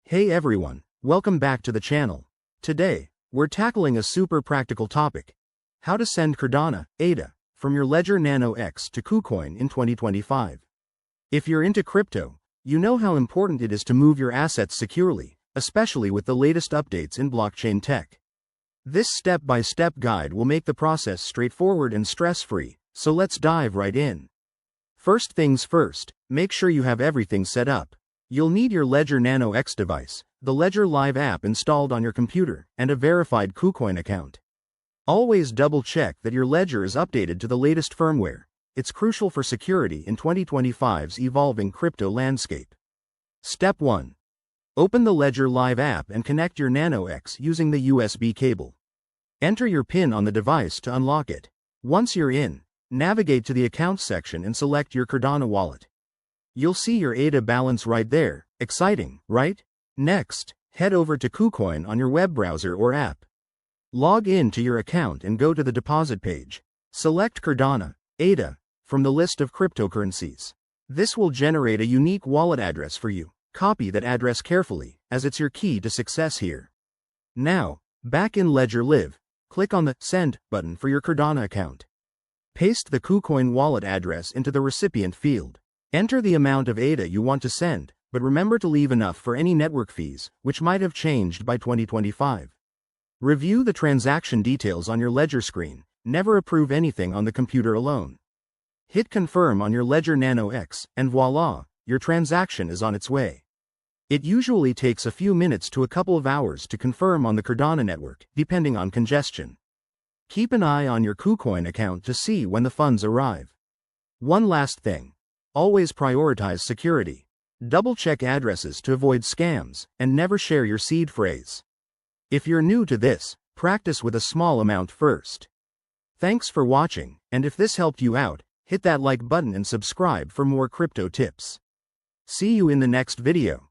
Hey everyone, welcome back to the channel. Today, we're tackling a super practical topic. How to send Cardano, ADA, from your Ledger Nano X to KuCoin in 2025. If you're into crypto, you know how important it is to move your assets securely, especially with the latest updates in blockchain tech. This step-by-step guide will make the process straightforward and stress-free, so let's dive right in. First things first, make sure you have everything set up. You'll need your Ledger Nano X device, the Ledger Live app installed on your computer, and a verified KuCoin account. Always double-check that your Ledger is updated to the latest firmware. It's crucial for security in 2025's evolving crypto landscape. Step 1. Open the Ledger Live app and connect your Nano X using the USB cable. Enter your PIN on the device to unlock it. Once you're in, navigate to the Accounts section and select your Cardano wallet. You'll see your ADA balance right there. Exciting, right? Next, head over to KuCoin on your web browser or app. Log in to your account and go to the deposit page. Select Cardano, ADA, from the list of cryptocurrencies. This will generate a unique wallet address for you. Copy that address carefully, as it's your key to success here. Now, back in Ledger Live, click on the Send button for your Cardano account. Paste the KuCoin wallet address into the recipient field. Enter the amount of ADA you want to send, but remember to leave enough for any network fees, which might have changed by 2025. Review the transaction details on your Ledger screen. Never approve anything on the computer alone. Hit Confirm on your Ledger Nano X, and voila, your transaction is on its way. It usually takes a few minutes to a couple of hours to confirm on the Cardano network, depending on congestion. Keep an eye on your KuCoin account to see when the funds arrive. One last thing. Always prioritize security. Double-check addresses to avoid scams, and never share your seed phrase. If you're new to this, practice with a small amount first. Thanks for watching, and if this helped you out, hit that like button and subscribe for more crypto tips. See you in the next video.